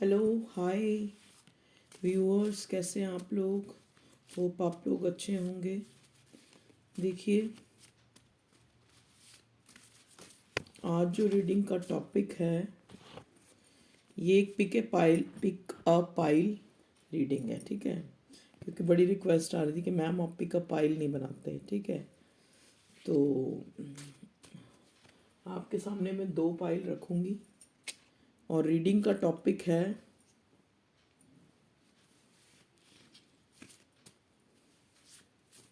Hello hi viewers, कैसे हैं आप लोग। होप आप लोग अच्छे होंगे। देखिए, आज जो रीडिंग का टॉपिक है ये एक पिक अ पाइल रीडिंग है, ठीक है। क्योंकि बड़ी रिक्वेस्ट आ रही थी कि मैम आप पिक अ पाइल नहीं बनाते, ठीक है। तो आपके सामने मैं 2 पाइल रखूँगी और रीडिंग का टॉपिक है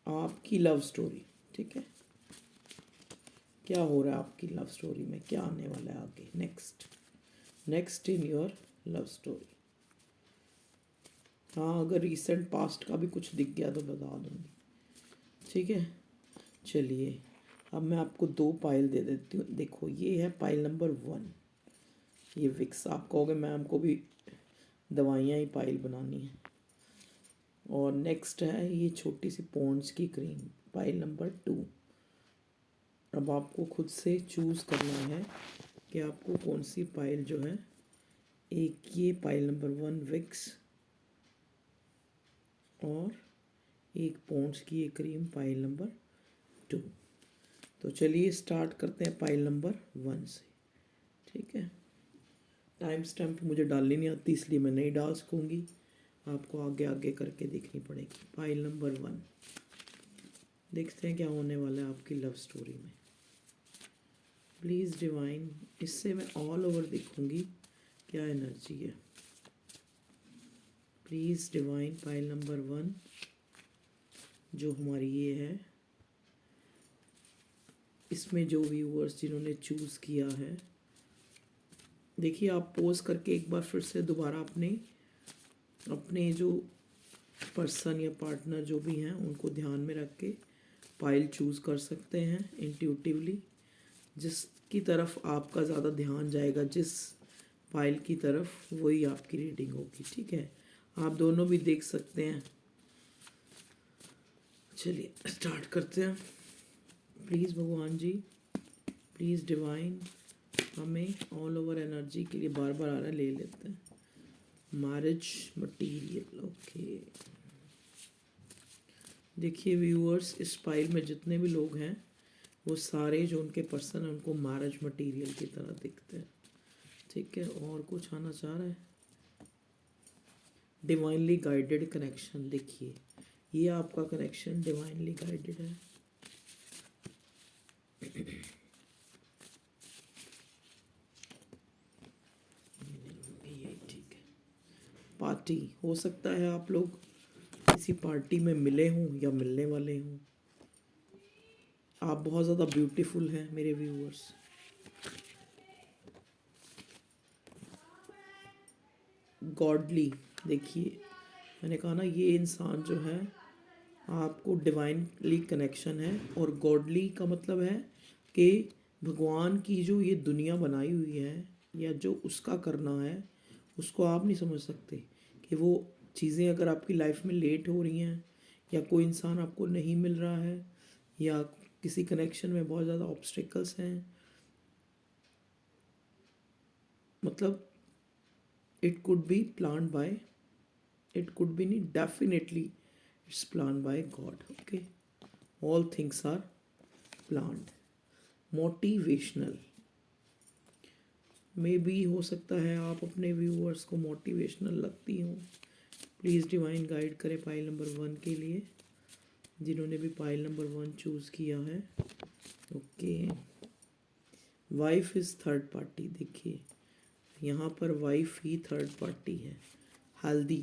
आपकी लव स्टोरी, ठीक है। क्या हो रहा है आपकी लव स्टोरी में, क्या आने वाला है आगे, next in your love story. हाँ, अगर रिसेंट पास्ट का भी कुछ दिख गया तो बता दूँगी, ठीक है। चलिए, अब मैं आपको 2 पाइल दे देती हूँ। देखो, ये है पाइल नंबर 1। ये विक्स, आप कहोगे मैम को भी दवाइयाँ ही पाइल बनानी है। और नेक्स्ट है ये छोटी सी पॉन्ड्स की क्रीम, पाइल नंबर 2। अब आपको खुद से चूज़ करना है कि आपको कौन सी पाइल जो है। एक ये पाइल नंबर 1 विक्स और एक पॉन्ड्स की ये क्रीम पाइल नंबर 2। तो चलिए स्टार्ट करते हैं पाइल नंबर 1 से, ठीक है। टाइम स्टैम्प मुझे डालनी नहीं आती, इसलिए मैं नहीं डाल सकूँगी, आपको आगे आगे करके देखनी पड़ेगी। पाइल नंबर 1, देखते हैं क्या होने वाला है आपकी लव स्टोरी में। प्लीज़ डिवाइन, इससे मैं ऑल ओवर देखूँगी क्या एनर्जी है। प्लीज़ डिवाइन, पाइल नंबर 1 जो हमारी ये है, इसमें जो व्यूअर्स जिन्होंने चूज़ किया है, देखिए आप पोज करके एक बार फिर से दोबारा अपने जो पर्सन या पार्टनर जो भी हैं उनको ध्यान में रख के पाइल चूज़ कर सकते हैं इंट्यूटिवली। जिसकी तरफ आपका ज़्यादा ध्यान जाएगा, जिस पाइल की तरफ, वही आपकी रीडिंग होगी, ठीक है। आप दोनों भी देख सकते हैं। चलिए स्टार्ट करते हैं। प्लीज़ भगवान जी, प्लीज़ डिवाइन, हमें ऑल ओवर एनर्जी के लिए बार बार आ रहा है, ले लेते हैं। Marriage material, okay. देखिए व्यूअर्स, इस पाइल में जितने भी लोग हैं वो सारे जो उनके पर्सन हैं उनको मैरिज मटीरियल की तरह दिखते हैं, ठीक है। और कुछ आना चाह रहा है। डिवाइनली गाइडेड कनेक्शन, देखिए ये आपका कनेक्शन डिवाइनली गाइडेड है। ये ठीक है। पार्टी, हो सकता है आप लोग किसी पार्टी में मिले हों या मिलने वाले हों। आप बहुत ज़्यादा ब्यूटीफुल हैं मेरे व्यूअर्स। गॉडली, देखिए मैंने कहा ना, ये इंसान जो है आपको डिवाइनली कनेक्शन है। और गॉडली का मतलब है कि भगवान की जो ये दुनिया बनाई हुई है या जो उसका करना है, उसको आप नहीं समझ सकते। कि वो चीज़ें अगर आपकी लाइफ में लेट हो रही हैं या कोई इंसान आपको नहीं मिल रहा है या किसी कनेक्शन में बहुत ज़्यादा ऑब्स्टिकल्स हैं, मतलब it could be planned by, it could be definitely it's planned by God, okay। all things are planned। motivational, may be हो सकता है आप अपने व्यूअर्स को मोटिवेशनल लगती हो। प्लीज़ डिवाइन गाइड करें पाइल नंबर 1 के लिए, जिन्होंने भी पाइल नंबर 1 चूज़ किया है, okay. Wife is third party, देखिए यहाँ पर वाइफ ही थर्ड पार्टी है। हेल्दी,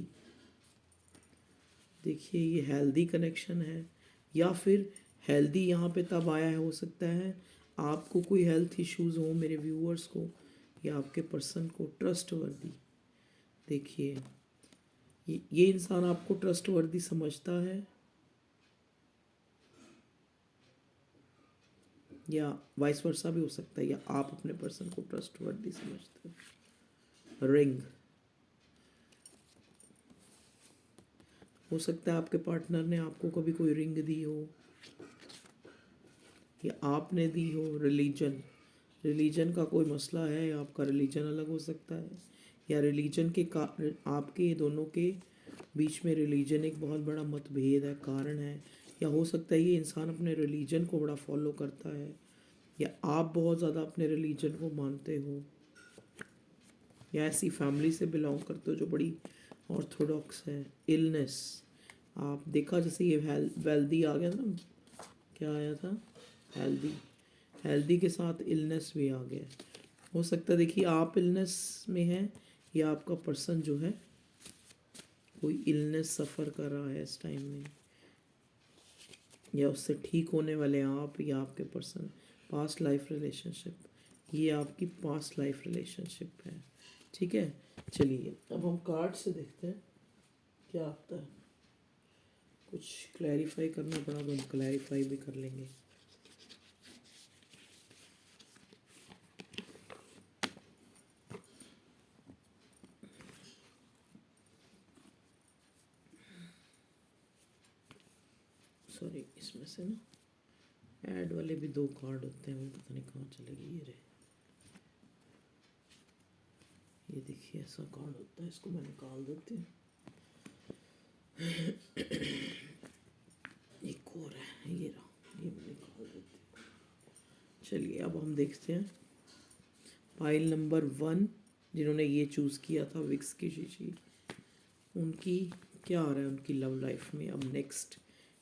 देखिए ये हेल्दी कनेक्शन है। या फिर हेल्दी यहाँ पे तब आया है, हो सकता है आपको कोई हेल्थ इश्यूज़ हो मेरे व्यूअर्स को या आपके पर्सन को। ट्रस्टवर्दी, देखिए ये इंसान आपको ट्रस्टवर्दी समझता है या वाइस वर्सा भी हो सकता है, या आप अपने पर्सन को ट्रस्टवर्दी समझते हो। रिंग, हो सकता है आपके पार्टनर ने आपको कभी कोई रिंग दी हो या आपने दी हो। रिलीजन का कोई मसला है, आपका रिलीजन अलग हो सकता है या रिलीजन के आपके ये दोनों के बीच में रिलीजन एक बहुत बड़ा मतभेद है, कारण है। या हो सकता है ये इंसान अपने रिलीजन को बड़ा फॉलो करता है, या आप बहुत ज़्यादा अपने रिलीजन को मानते हो, या ऐसी फैमिली से बिलोंग करते हो जो बड़ी ऑर्थोडॉक्स है। इलनेस, आप देखा जैसे ये वेल्दी आ गया था ना, क्या आया था, हेल्दी। हेल्दी के साथ इलनेस भी आ गया। हो सकता है देखिए आप इलनेस में हैं, या आपका पर्सन जो है कोई इलनेस सफ़र कर रहा है इस टाइम में, या उससे ठीक होने वाले आप या आपके पर्सन। पास्ट लाइफ रिलेशनशिप, ये आपकी पास्ट लाइफ रिलेशनशिप है, ठीक है। चलिए अब हम कार्ड से देखते हैं क्या आता है। कुछ क्लैरिफाई करना पड़ा तो हम क्लैरिफाई भी कर लेंगे। सॉरी, इसमें से ना ऐड वाले भी 2 कार्ड होते हैं, वो पता नहीं कहाँ चले गए। ये रहे, ये देखिए ऐसा कार्ड होता है, इसको मैं निकाल देती हूँ। एक और है, ये रहा, ये मैं निकाल देती हूँ। चलिए अब हम देखते हैं पाइल नंबर 1, जिन्होंने ये चूज़ किया था विक्स की शीशी, उनकी क्या आ रहा है उनकी लव लाइफ में अब नेक्स्ट,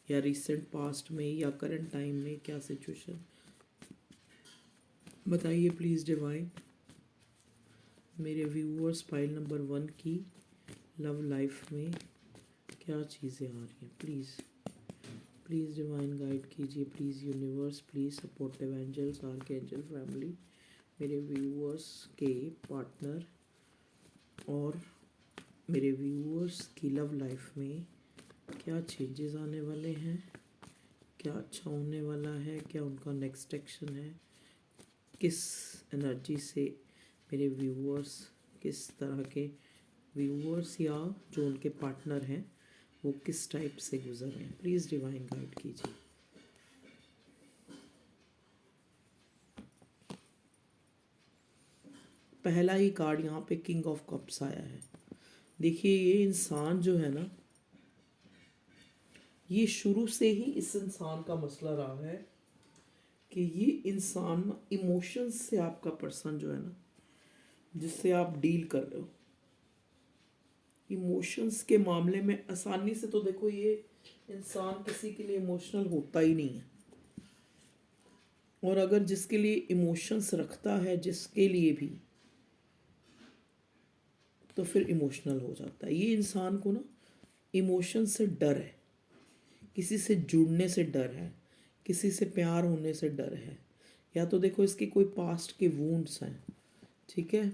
या रिसेंट पास्ट में, या करंट टाइम में क्या सिचुएशन, बताइए प्लीज़ डिवाइन। मेरे व्यूअर्स पाइल नंबर 1 की लव लाइफ में क्या चीज़ें आ रही हैं, प्लीज़ प्लीज़ डिवाइन गाइड कीजिए, please universe, please supportive angels, archangel family, मेरे व्यूअर्स के पार्टनर और मेरे व्यूअर्स की लव लाइफ में क्या चेंजेस आने वाले हैं, क्या अच्छा होने वाला है, क्या उनका नेक्स्ट एक्शन है, किस एनर्जी से मेरे व्यूअर्स, किस तरह के व्यूअर्स या जो उनके पार्टनर हैं वो किस टाइप से गुजर रहे हैं, प्लीज़ डिवाइन गाइड कीजिए। पहला ही कार्ड यहाँ पे किंग ऑफ कप्स आया है। देखिए ये इंसान जो है ना, ये शुरू से ही इस इंसान का मसला रहा है कि ये इंसान इमोशंस से, आपका पर्सन जो है ना जिससे आप डील कर रहे हो, इमोशंस के मामले में आसानी से, तो देखो ये इंसान किसी के लिए इमोशनल होता ही नहीं है, और अगर जिसके लिए इमोशंस रखता है जिसके लिए भी, तो फिर इमोशनल हो जाता है। ये इंसान को ना इमोशन से डर है, किसी से जुड़ने से डर है, किसी से प्यार होने से डर है, या तो देखो इसके कोई पास्ट के वूंड्स हैं, ठीक है,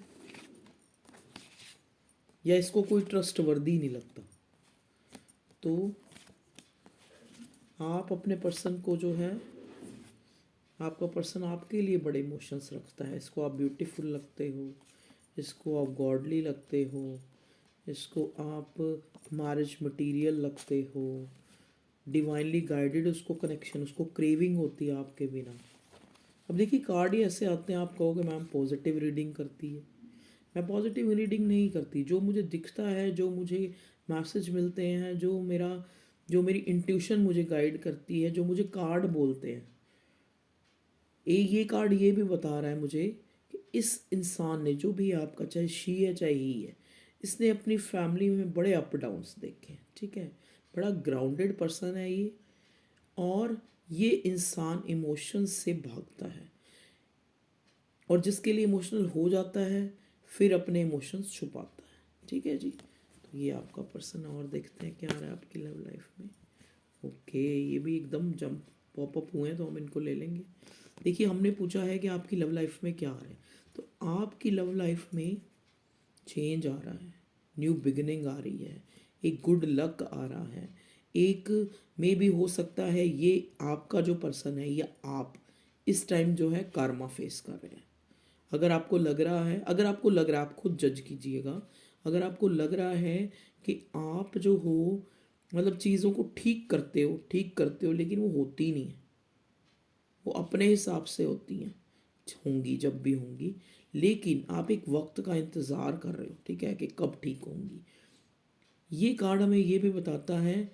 या इसको कोई ट्रस्टवर्दी नहीं लगता। तो आप अपने पर्सन को जो है, आपका पर्सन आपके लिए बड़े इमोशंस रखता है, इसको आप ब्यूटीफुल लगते हो, इसको आप गॉडली लगते हो, इसको आप मैरिज मटेरियल लगते हो, डिवाइनली गाइडेड उसको कनेक्शन, उसको क्रेविंग होती है आपके बिना। अब देखिए कार्ड ही ऐसे आते हैं, आप कहोगे मैम पॉजिटिव रीडिंग करती है, मैं पॉजिटिव रीडिंग नहीं करती। जो मुझे दिखता है, जो मुझे मैसेज मिलते हैं, जो मेरी इंट्यूशन मुझे गाइड करती है, जो मुझे कार्ड बोलते हैं, ये कार्ड ये भी बता रहा है मुझे कि इस इंसान ने, जो भी आपका, चाहे शी है चाहे ही है, इसने अपनी फैमिली में बड़े अप डाउन्स देखे हैं, ठीक है, बड़ा ग्राउंडेड पर्सन है ये, और ये इंसान इमोशंस से भागता है, और जिसके लिए इमोशनल हो जाता है फिर अपने इमोशंस छुपाता है, ठीक है जी। तो ये आपका पर्सन, और देखते हैं क्या आ रहा है आपकी लव लाइफ में। ओके, ये भी एकदम जंप पॉपअप हुए हैं तो हम इनको ले लेंगे। देखिए हमने पूछा है कि आपकी लव लाइफ में क्या आ रहा है, तो आपकी लव लाइफ में चेंज आ रहा है, न्यू बिगिनिंग आ रही है, एक गुड लक आ रहा है, एक मे भी हो सकता है ये आपका जो पर्सन है या आप इस टाइम जो है कार्मा फेस कर रहे हैं। अगर आपको लग रहा है, आप खुद जज कीजिएगा, अगर आपको लग रहा है कि आप जो हो मतलब चीज़ों को ठीक करते हो लेकिन वो होती नहीं है, वो अपने हिसाब से होती हैं, होंगी जब भी होंगी, लेकिन आप एक वक्त का इंतज़ार कर रहे हो, ठीक है, कि कब ठीक होंगी। ये कार्ड हमें ये भी बताता है,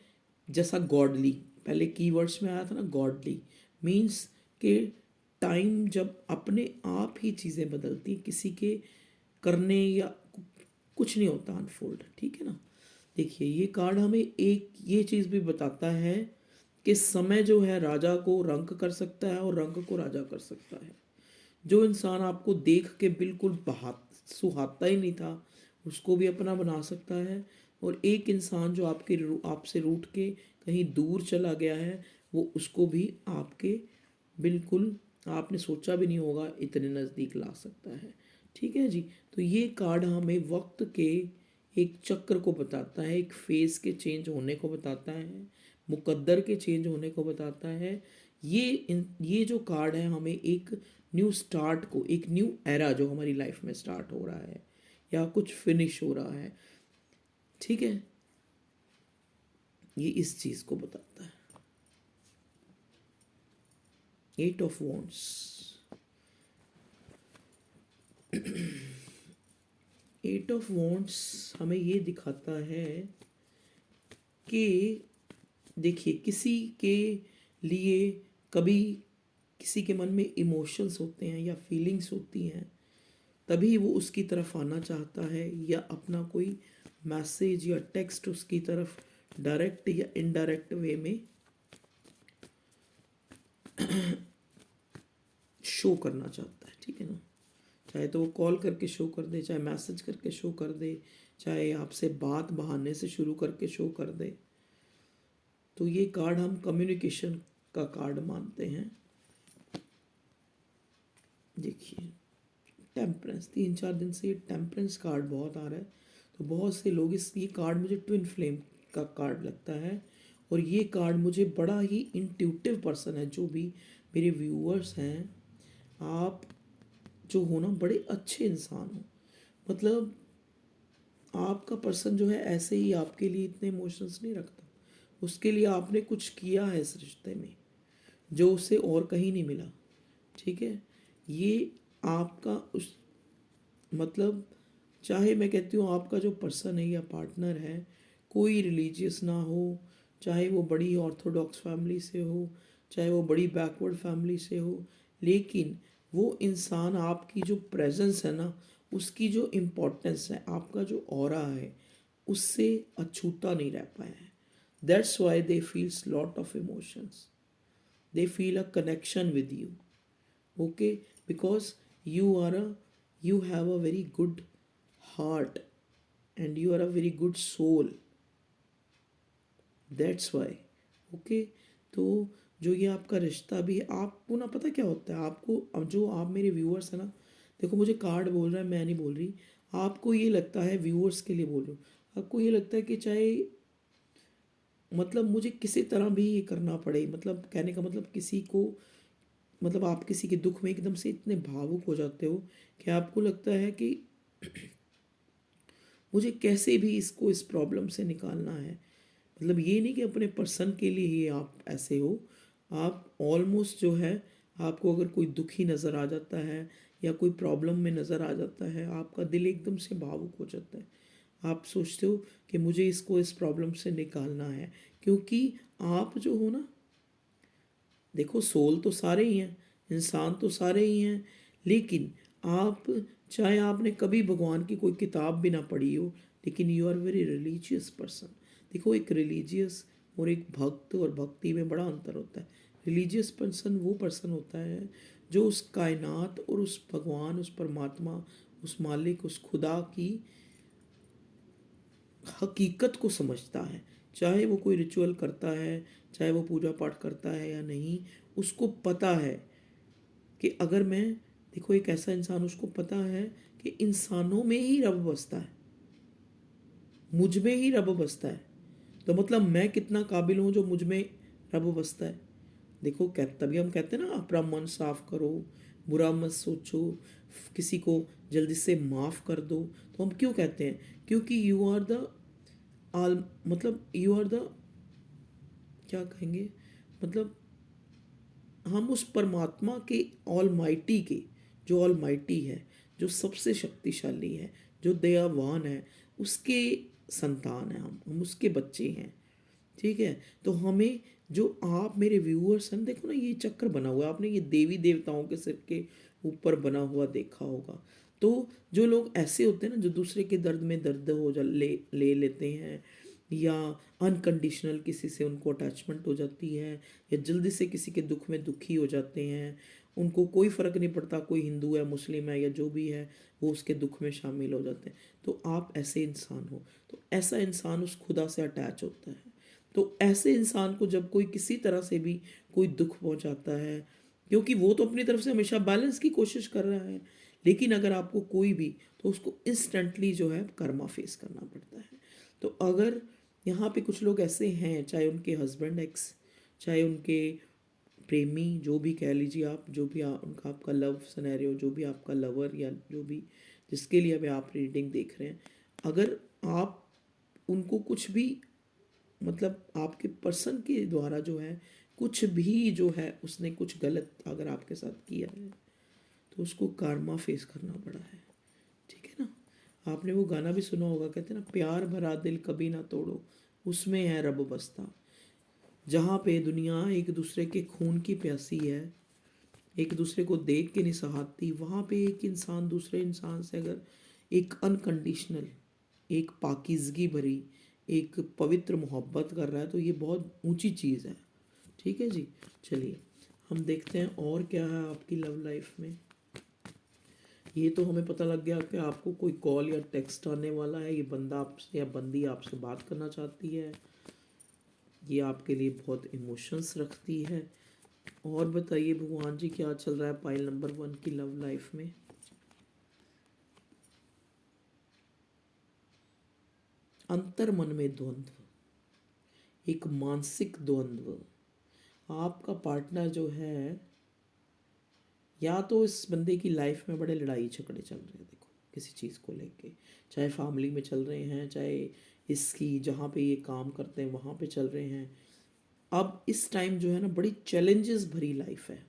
जैसा गॉडली पहले कीवर्ड्स में आया था ना, गॉडली मीन्स कि टाइम जब अपने आप ही चीज़ें बदलती, किसी के करने या कुछ नहीं होता अनफोल्ड, ठीक है ना। देखिए ये कार्ड हमें एक ये चीज़ भी बताता है कि समय जो है राजा को रंक कर सकता है और रंक को राजा कर सकता है। जो इंसान आपको देख के बिल्कुल सुहाता ही नहीं था, उसको भी अपना बना सकता है। और एक इंसान जो आपसे रूठ के कहीं दूर चला गया है, वो उसको भी आपके बिल्कुल आपने सोचा भी नहीं होगा इतने नज़दीक ला सकता है, ठीक है जी। तो ये कार्ड हमें वक्त के एक चक्र को बताता है, एक फेज के चेंज होने को बताता है, मुकद्दर के चेंज होने को बताता है। ये जो कार्ड है हमें एक न्यू स्टार्ट को, एक न्यू एरा जो हमारी लाइफ में स्टार्ट हो रहा है या कुछ फिनिश हो रहा है, ठीक है, ये इस चीज़ को बताता है। 8 ऑफ वॉन्ड्स, 8 ऑफ वॉन्ड्स हमें ये दिखाता है कि देखिए किसी के लिए कभी किसी के मन में इमोशंस होते हैं या फीलिंग्स होती हैं, तभी वो उसकी तरफ आना चाहता है या अपना कोई मैसेज या टेक्स्ट उसकी तरफ डायरेक्ट या इनडायरेक्ट वे में शो करना चाहता है, ठीक है ना। चाहे तो वो कॉल करके शो कर दे, चाहे मैसेज करके शो कर दे, चाहे आपसे बात बहाने से शुरू करके शो कर दे। तो ये कार्ड हम कम्युनिकेशन का कार्ड मानते हैं। देखिए टेम्परेंस, 3-4 दिन से ये टेम्परेंस कार्ड बहुत आ रहा है, तो बहुत से लोग ये कार्ड मुझे ट्विन फ्लेम का कार्ड लगता है। और ये कार्ड मुझे बड़ा ही इंट्यूटिव पर्सन है, जो भी मेरे व्यूअर्स हैं, आप जो हो ना बड़े अच्छे इंसान हो, मतलब आपका पर्सन जो है ऐसे ही आपके लिए इतने इमोशंस नहीं रखता, उसके लिए आपने कुछ किया है इस रिश्ते में जो उसे और कहीं नहीं मिला, ठीक है। ये आपका उस मतलब चाहे मैं कहती हूँ आपका जो पर्सन है या पार्टनर है कोई रिलीजियस ना हो, चाहे वो बड़ी ऑर्थोडॉक्स फैमिली से हो, चाहे वो बड़ी बैकवर्ड फैमिली से हो, लेकिन वो इंसान आपकी जो प्रेजेंस है ना, उसकी जो इम्पोर्टेंस है, आपका जो ऑरा है, उससे अछूता नहीं रह पाया है। That's why they feels lot of emotions, they feel a connection with you, okay, because you have a very good heart and you are a very good soul, that's why, okay। तो जो ये आपका रिश्ता भी है, आपको ना पता क्या होता है, आपको अब जो आप मेरे व्यूअर्स हैं ना, देखो मुझे कार्ड बोल रहा है, मैं नहीं बोल रही, आपको ये लगता है व्यूअर्स के लिए बोल रहा हूँ, आपको ये लगता है कि चाहे मतलब मुझे किसी तरह भी ये करना पड़े, मतलब कहने का मतलब किसी को, मतलब आप किसी के दुख में एकदम से इतने भावुक हो जाते हो कि आपको लगता है कि मुझे कैसे भी इसको इस प्रॉब्लम से निकालना है। मतलब ये नहीं कि अपने पर्सन के लिए ही आप ऐसे हो, आप ऑलमोस्ट जो है, आपको अगर कोई दुखी नज़र आ जाता है या कोई प्रॉब्लम में नज़र आ जाता है, आपका दिल एकदम से भावुक हो जाता है, आप सोचते हो कि मुझे इसको इस प्रॉब्लम से निकालना है। क्योंकि आप जो हो ना, देखो सोल तो सारे ही हैं, इंसान तो सारे ही हैं, लेकिन आप चाहे आपने कभी भगवान की कोई किताब भी ना पढ़ी हो, लेकिन you are very religious person. देखो एक रिलीजियस और एक भक्त और भक्ति में बड़ा अंतर होता है। रिलीजियस पर्सन वो पर्सन होता है जो उस कायनात और उस भगवान, उस परमात्मा, उस मालिक, उस खुदा की हकीकत को समझता है। चाहे वो कोई रिचुअल करता है, चाहे वो पूजा पाठ करता है या नहीं, उसको पता है कि अगर मैं, देखो एक ऐसा इंसान, उसको पता है कि इंसानों में ही रब बसता है, मुझ में ही रब बसता है, तो मतलब मैं कितना काबिल हूँ जो मुझ में रब बसता है। देखो तभी हम कहते हैं ना अपना मन साफ करो, बुरा मत सोचो, किसी को जल्दी से माफ़ कर दो। तो हम क्यों कहते हैं? क्योंकि यू आर द आल, मतलब यू आर द, क्या कहेंगे, मतलब हम उस परमात्मा के ऑल माइटी के, जो ऑल माइटी है, जो सबसे शक्तिशाली है, जो दयावान है, उसके संतान हैं हम उसके बच्चे हैं। ठीक है, तो हमें जो आप मेरे व्यूअर्स हैं, देखो ना ये चक्र बना हुआ है, आपने ये देवी देवताओं के सिर के ऊपर बना हुआ देखा होगा। तो जो लोग ऐसे होते हैं ना, जो दूसरे के दर्द में दर्द हो जा ले लेते हैं, या अनकंडीशनल किसी से उनको अटैचमेंट हो जाती है, या जल्दी से किसी के दुख में दुखी हो जाते हैं, उनको कोई फ़र्क नहीं पड़ता कोई हिंदू है, मुस्लिम है, या जो भी है, वो उसके दुख में शामिल हो जाते हैं। तो आप ऐसे इंसान हो, तो ऐसा इंसान उस खुदा से अटैच होता है। तो ऐसे इंसान को जब कोई किसी तरह से भी कोई दुख पहुंचाता है, क्योंकि वो तो अपनी तरफ से हमेशा बैलेंस की कोशिश कर रहा है, लेकिन अगर आपको कोई भी, तो उसको इंस्टेंटली जो है कर्मा फेस करना पड़ता है। तो अगर यहाँ पे कुछ लोग ऐसे हैं, चाहे उनके हस्बैंड एक्स, चाहे उनके प्रेमी, जो भी कह लीजिए आप, जो भी उनका आपका लव सिनेरियो, जो भी आपका लवर, या जो भी जिसके लिए अभी आप रीडिंग देख रहे हैं, अगर आप उनको कुछ भी, मतलब आपके पर्सन के द्वारा जो है कुछ भी जो है उसने कुछ गलत अगर आपके साथ किया है, तो उसको कार्मा फेस करना पड़ा है। ठीक है ना। आपने वो गाना भी सुना होगा, कहते हैं ना, प्यार भरा दिल कभी ना तोड़ो, उसमें है रब बसता। जहाँ पे दुनिया एक दूसरे के खून की प्यासी है, एक दूसरे को देख के नहीं सहारती, वहाँ पे एक इंसान दूसरे इंसान से अगर एक अनकंडीशनल, एक पाकीज़गी भरी, एक पवित्र मोहब्बत कर रहा है, तो ये बहुत ऊंची चीज़ है। ठीक है जी, चलिए हम देखते हैं और क्या है आपकी लव लाइफ में। ये तो हमें पता लग गया कि आपको कोई कॉल या टेक्स्ट आने वाला है, ये बंदा आपसे या बंदी आपसे बात करना चाहती है, ये आपके लिए बहुत इमोशंस रखती है। और बताइए भगवान जी, क्या चल रहा है पाइल नंबर 1 की लव लाइफ में। अंतर मन में द्वंद्व, एक मानसिक द्वंद्व। आपका पार्टनर जो है, या तो इस बंदे की लाइफ में बड़े लड़ाई झगड़े चल रहे हैं, देखो किसी चीज़ को लेके, चाहे फैमिली में चल रहे हैं, चाहे इसकी जहाँ पे ये काम करते हैं वहाँ पे चल रहे हैं। अब इस टाइम जो है ना, बड़ी चैलेंजेस भरी लाइफ है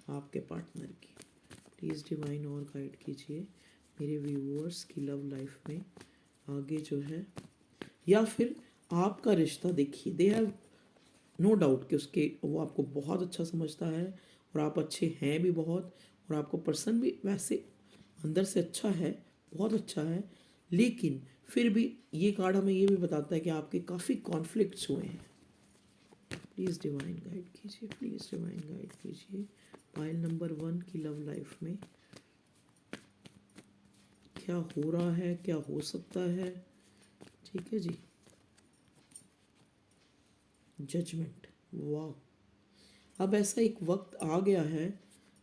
आपके पार्टनर की। प्लीज़ डिवाइन और गाइड कीजिए मेरे व्यूअर्स की लव लाइफ में आगे जो है, या फिर आपका रिश्ता देखिए, दे हैव नो डाउट कि उसके वो आपको बहुत अच्छा समझता है, और आप अच्छे हैं भी बहुत, और आपको पर्सन भी वैसे अंदर से अच्छा है, बहुत अच्छा है, लेकिन फिर भी ये कार्ड हमें ये भी बताता है कि आपके काफ़ी कॉन्फ्लिक्ट्स हुए हैं। प्लीज़ डिवाइन गाइड कीजिए, प्लीज़ डिवाइन गाइड कीजिए पाइल नंबर 1 की लव लाइफ में क्या हो रहा है, क्या हो सकता है। ठीक है जी, जजमेंट, वाह। अब ऐसा एक वक्त आ गया है,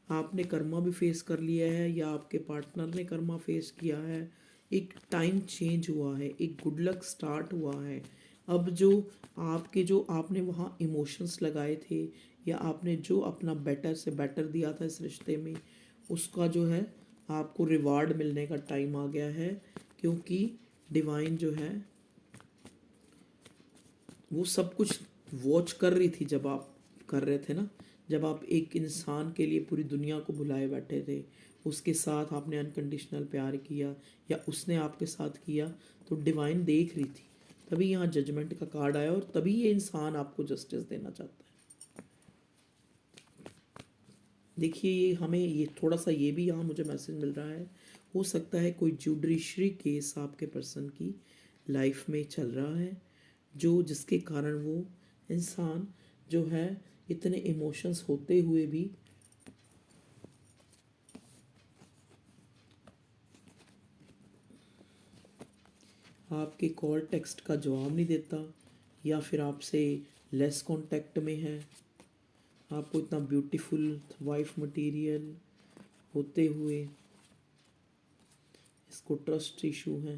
आपने कर्मा भी फेस कर लिया है, या आपके पार्टनर ने कर्मा फेस किया है, एक टाइम चेंज हुआ है, एक गुड लक स्टार्ट हुआ है। अब जो आपके जो आपने वहाँ इमोशंस लगाए थे, या आपने जो अपना बेटर से बेटर दिया था इस रिश्ते में, उसका जो है आपको रिवार्ड मिलने का टाइम आ गया है। क्योंकि डिवाइन जो है वो सब कुछ वॉच कर रही थी जब आप कर रहे थे ना, जब आप एक इंसान के लिए पूरी दुनिया को भुलाए बैठे थे, उसके साथ आपने अनकंडीशनल प्यार किया, या उसने आपके साथ किया, तो डिवाइन देख रही थी, तभी यहाँ जजमेंट का कार्ड आया, और तभी ये इंसान आपको जस्टिस देना चाहता है। देखिए ये हमें ये थोड़ा सा ये भी यहाँ मुझे मैसेज मिल रहा है, हो सकता है कोई जुडिशरी केस आपके पर्सन की लाइफ में चल रहा है, जो जिसके कारण वो इंसान जो है इतने इमोशंस होते हुए भी आपके कॉल टेक्स्ट का जवाब नहीं देता, या फिर आपसे लेस कांटेक्ट में है। आपको इतना ब्यूटीफुल वाइफ मटेरियल होते हुए इसको ट्रस्ट इशू है।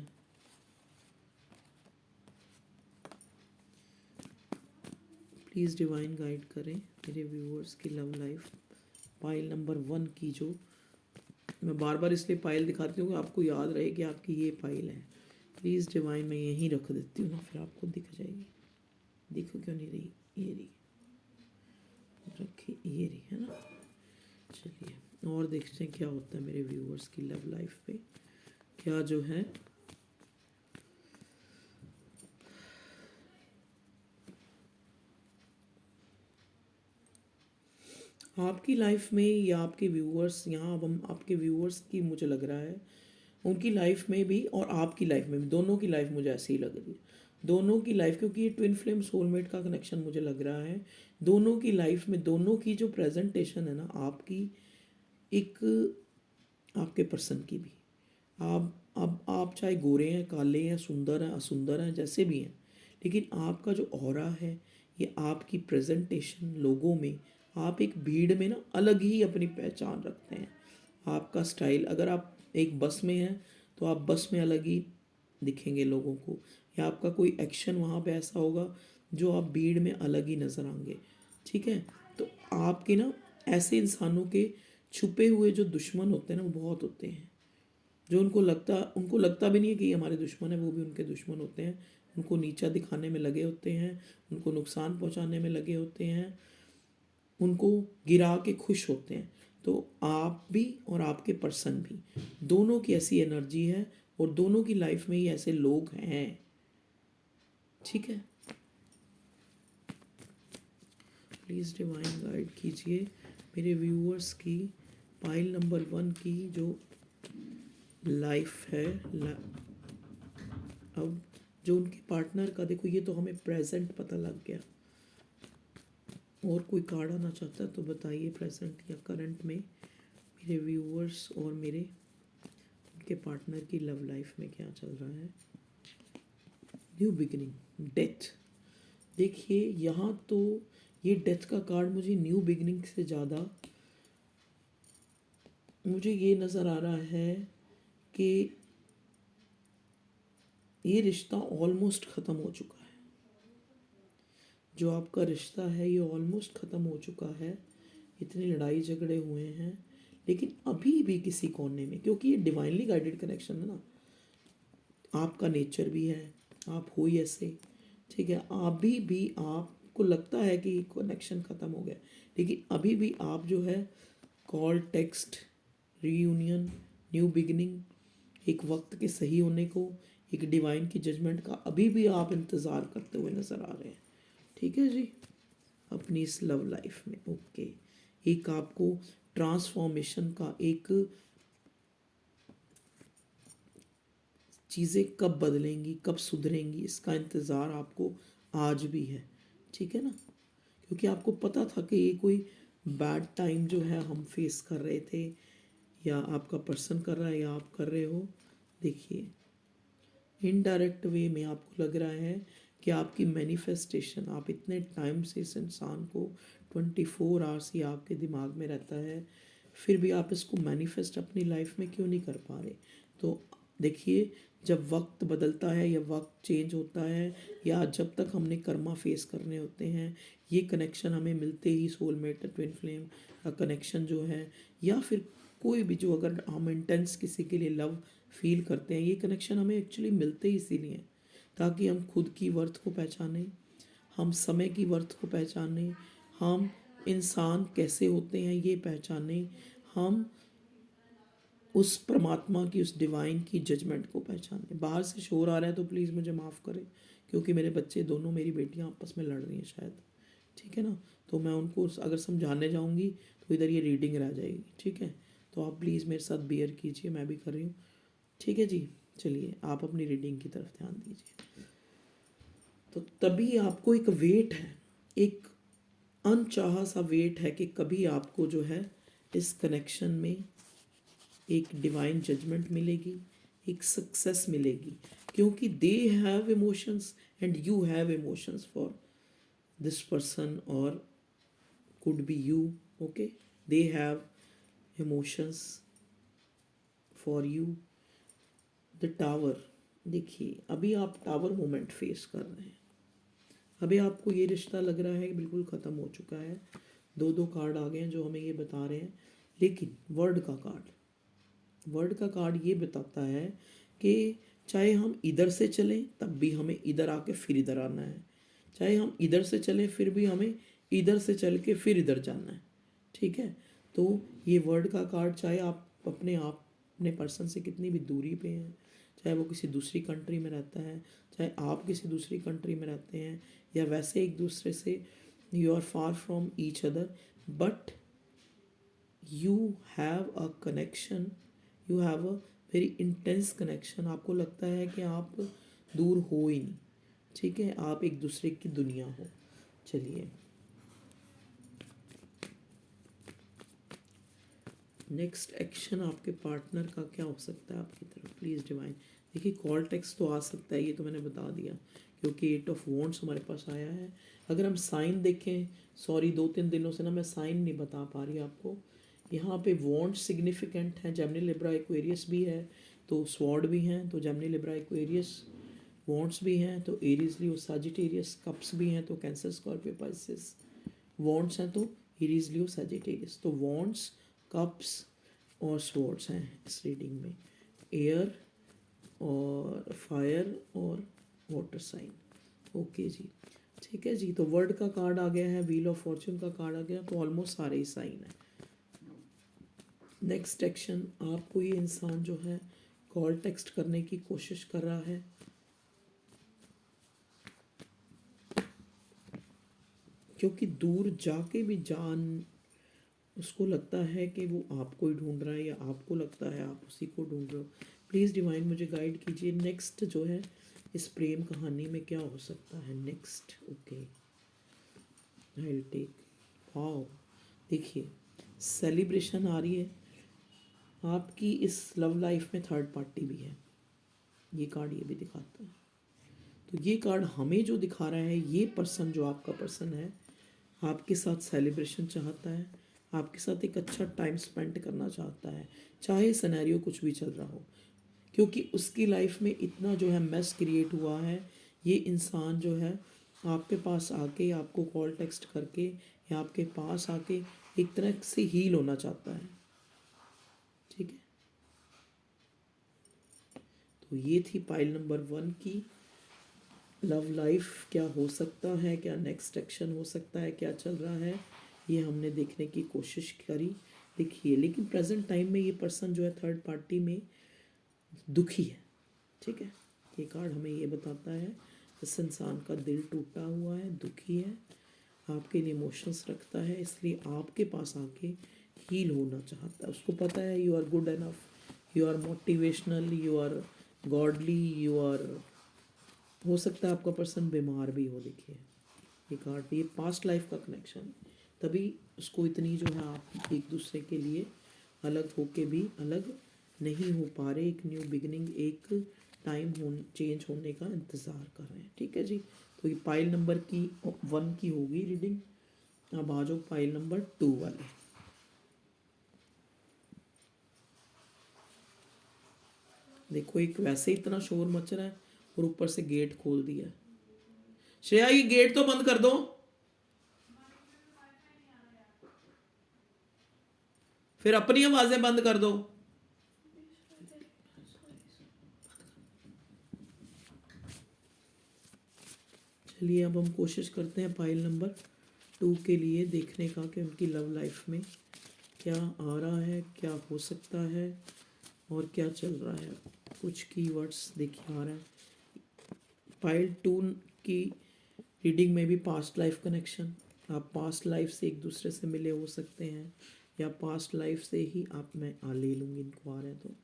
प्लीज़ डिवाइन गाइड करें मेरे व्यूअर्स की लव लाइफ पाइल नंबर 1 की, जो मैं बार बार इसलिए पाइल दिखाती हूँ कि आपको याद रहे कि आपकी ये पाइल है। प्लीज़ डिवाइन, मैं यहीं रख देती हूँ ना, फिर आपको दिख जाएगी। देखो क्यों नहीं रही, ये रही, रखी, ये रही है ना। चलिए और देखते हैं क्या होता है मेरे व्यूअर्स की लव लाइफ पे, क्या जो है आपकी लाइफ में या आपके व्यूअर्स, यहाँ अब हम आपके व्यूअर्स की मुझे लग रहा है उनकी लाइफ में भी और आपकी लाइफ में भी, दोनों की लाइफ मुझे ऐसी ही लग रही है, दोनों की लाइफ, क्योंकि ये ट्विन फ्लेम सोलमेट का कनेक्शन मुझे लग रहा है। दोनों की लाइफ में दोनों की जो प्रेजेंटेशन है ना, आपकी एक, आपके पर्सन की भी, आप अब आप चाहे गोरे हैं, काले हैं, सुंदर हैं, असुंदर हैं, जैसे भी हैं, लेकिन आपका जो ऑरा है, ये आपकी प्रेजेंटेशन लोगों में, आप एक भीड़ में ना अलग ही अपनी पहचान रखते हैं। आपका स्टाइल, अगर आप एक बस में हैं तो आप बस में अलग ही दिखेंगे लोगों को, या आपका कोई एक्शन वहाँ पे ऐसा होगा जो आप भीड़ में अलग ही नज़र आएंगे। ठीक है, तो आपके ना ऐसे इंसानों के छुपे हुए जो दुश्मन होते हैं ना, वो बहुत होते हैं, जो उनको लगता भी नहीं है कि ये हमारे दुश्मन है, वो भी उनके दुश्मन होते हैं, उनको नीचा दिखाने में लगे होते हैं, उनको नुकसान पहुंचाने में लगे होते हैं, उनको गिरा के खुश होते हैं। तो आप भी और आपके पर्सन भी, दोनों की ऐसी एनर्जी है और दोनों की लाइफ में ही ऐसे लोग हैं। ठीक है, प्लीज़ डिवाइन गाइड कीजिए मेरे व्यूअर्स की पाइल नंबर 1 की जो लाइफ है। अब जो उनके पार्टनर का, देखो ये तो हमें प्रेजेंट पता लग गया, और कोई कार्ड आना चाहता है तो बताइए प्रेजेंट या करंट में मेरे व्यूअर्स और मेरे उनके पार्टनर की लव लाइफ में क्या चल रहा है। New beginning, death. देखिए यहाँ तो ये डेथ का कार्ड मुझे न्यू बिगिनिंग से ज़्यादा मुझे ये नज़र आ रहा है कि ये रिश्ता ऑलमोस्ट ख़त्म हो चुका है। जो आपका रिश्ता है ये ऑलमोस्ट ख़त्म हो चुका है, इतनी लड़ाई झगड़े हुए हैं, लेकिन अभी भी किसी कोने में, क्योंकि ये डिवाइनली गाइडेड कनेक्शन है ना, आपका नेचर भी है, आप हो ही ऐसे। ठीक है, अभी भी आपको लगता है कि कनेक्शन ख़त्म हो गया, लेकिन अभी भी आप जो है call, text, reunion, new beginning, एक वक्त के सही होने को, एक डिवाइन की जजमेंट का अभी भी आप इंतज़ार करते हुए नज़र आ रहे हैं। ठीक है जी, अपनी इस लव लाइफ में। ओके, एक आपको ट्रांसफॉर्मेशन का, एक चीज़ें कब बदलेंगी, कब सुधरेंगी, इसका इंतज़ार आपको आज भी है। ठीक है ना, क्योंकि आपको पता था कि ये कोई बैड टाइम जो है हम फेस कर रहे थे, या आपका पर्सन कर रहा है या आप कर रहे हो। देखिए इनडायरेक्ट वे में आपको लग रहा है कि आपकी मैनिफेस्टेशन, आप इतने टाइम से इस इंसान को 24 आवर्स ही आपके दिमाग में रहता है, फिर भी आप इसको मैनिफेस्ट अपनी लाइफ में क्यों नहीं कर पा रहे। तो देखिए, जब वक्त बदलता है या वक्त चेंज होता है, या जब तक हमने कर्मा फेस करने होते हैं, ये कनेक्शन हमें मिलते ही, सोलमेट, ट्विन फ्लेम का कनेक्शन जो है, या फिर कोई भी जो, अगर हम इंटेंस किसी के लिए लव फील करते हैं, ये कनेक्शन हमें एक्चुअली मिलते ही इसीलिए, ताकि हम खुद की वर्थ को पहचानें, हम समय की वर्थ को पहचानें, हम इंसान कैसे होते हैं ये पहचानें, हम उस परमात्मा की, उस डिवाइन की जजमेंट को पहचानें। बाहर से शोर आ रहा है तो प्लीज़ मुझे माफ़ करें, क्योंकि मेरे बच्चे दोनों, मेरी बेटियां आपस में लड़ रही हैं शायद। ठीक है ना, तो मैं उनको अगर समझाने जाऊंगी तो इधर ये रीडिंग रह जाएगी। ठीक है, तो आप प्लीज़ मेरे साथ बेयर कीजिए, मैं भी कर रही हूँ। ठीक है जी, चलिए आप अपनी रीडिंग की तरफ ध्यान दीजिए। तो तभी आपको एक वेट है, एक अनचाहा सा वेट है कि कभी आपको जो है इस कनेक्शन में एक डिवाइन जजमेंट मिलेगी, एक सक्सेस मिलेगी, क्योंकि they have emotions and you have emotions for this person, और could be you. Okay, they have emotions for you. The tower, देखिए अभी आप टावर मोमेंट फेस कर रहे हैं, अभी आपको ये रिश्ता लग रहा है कि बिल्कुल ख़त्म हो चुका है। दो दो कार्ड आ गए हैं जो हमें ये बता रहे हैं, लेकिन वर्ड का कार्ड ये बताता है कि चाहे हम इधर से चलें तब भी हमें इधर आके फिर इधर आना है, चाहे हम इधर से चलें फिर भी हमें इधर से चल के फिर इधर जाना है। ठीक है, तो ये वर्ड का कार्ड, चाहे आप अपने पर्सन से कितनी भी दूरी पे हैं, चाहे वो किसी दूसरी कंट्री में रहता है, चाहे आप किसी दूसरी कंट्री में रहते हैं, या वैसे एक दूसरे से you are far from each other, but you have a connection, you have a very intense connection. आपको लगता है कि आप दूर हो ही नहीं, ठीक है, आप एक दूसरे की दुनिया हो। चलिए नेक्स्ट एक्शन आपके पार्टनर का क्या हो सकता है आपकी तरफ, प्लीज़ डिवाइन। देखिए कॉल टेक्स्ट तो आ सकता है, ये तो मैंने बता दिया, क्योंकि 8 ऑफ वॉन्ड्स हमारे पास आया है। अगर हम साइन देखें, सॉरी 2-3 दिनों से ना मैं साइन नहीं बता पा रही आपको। यहाँ पे वॉन्ड सिग्निफिकेंट है, जेमिनी लिब्रा एक्वेरियस भी है, तो स्वॉर्ड भी हैं, तो जेमिनी लिब्रा एक्वेरियस, वॉन्ड्स भी हैं तो एरीज लियो सजिटेरियस, कप्स भी हैं तो कैंसर स्कॉर्पियो पाइसेस, वॉन्ड्स हैं तो एरीज लियो सजिटेरियस। तो वॉन्ड्स, कप्स और स्वॉर्ड्स हैं इस रीडिंग में, एयर और फायर और वाटर साइन। ओके जी, ठीक है जी। तो वर्ड का कार्ड आ गया है, व्हील ऑफ फॉर्च्यून का कार्ड आ गया, तो ऑलमोस्ट सारे ही साइन है। नेक्स्ट एक्शन, आपको ये इंसान जो है कॉल टेक्स्ट करने की कोशिश कर रहा है, क्योंकि दूर जाके भी उसको लगता है कि वो आपको ही ढूंढ रहा है, या आपको लगता है आप उसी को ढूंढ रहे हो। प्लीज़ डिवाइन मुझे गाइड कीजिए, नेक्स्ट जो है इस प्रेम कहानी में क्या हो सकता है next. Okay I will take, wow देखिए सेलिब्रेशन आ रही है आपकी इस लव लाइफ में, थर्ड पार्टी भी है, ये कार्ड ये भी दिखाता है। तो ये कार्ड हमें जो दिखा रहा है, ये पर्सन जो आपका पर्सन है आपके साथ सेलिब्रेशन चाहता है, आपके साथ एक अच्छा टाइम स्पेंड करना चाहता है, चाहे सिनेरियो कुछ भी चल रहा हो, क्योंकि उसकी लाइफ में इतना जो है मेस क्रिएट हुआ है। ये इंसान जो है आपके पास आके, आपको कॉल टेक्स्ट करके या आपके पास आके एक तरह से हील होना चाहता है, ठीक है। तो ये थी पाइल नंबर 1 की लव लाइफ क्या हो सकता है, क्या नेक्स्ट एक्शन हो सकता है, क्या चल रहा है, ये हमने देखने की कोशिश करी। देखिए लेकिन प्रेजेंट टाइम में ये पर्सन जो है थर्ड पार्टी में दुखी है, ठीक है। ये कार्ड हमें ये बताता है इस इंसान का दिल टूटा हुआ है, दुखी है, आपके लिए इमोशंस रखता है, इसलिए आपके पास आके हील होना चाहता है। उसको पता है you are good enough, you are motivational, you are godly, you are, हो सकता है आपका पर्सन बीमार भी हो। देखिए ये कार्ड, ये पास्ट लाइफ का कनेक्शन, तभी उसको इतनी जो है आप एक दूसरे के लिए अलग होके भी अलग नहीं हो पा रहे, एक न्यू बिगिनिंग, एक टाइम चेंज होने का इंतज़ार कर रहे हैं, ठीक है जी। तो ये पाइल नंबर 1 की होगी रीडिंग। अब आ जाओ पाइल नंबर 2 वाले। देखो एक वैसे ही इतना शोर मच रहा है और ऊपर से गेट खोल दिया। श्रेया ये गेट तो बंद कर दो। फिर अपनी आवाजें बंद कर दो। चलिए अब हम कोशिश करते हैं पाइल नंबर 2 के लिए देखने का कि उनकी लव लाइफ में क्या आ रहा है, क्या हो सकता है और क्या चल रहा है। कुछ कीवर्ड्स देखिए आ रहा है पाइल 2 की रीडिंग में भी। पास्ट लाइफ कनेक्शन, आप पास्ट लाइफ से एक दूसरे से मिले हो सकते हैं, या पास्ट लाइफ से ही आप, मैं ले लूँगी इनको आ रहे हैं तो।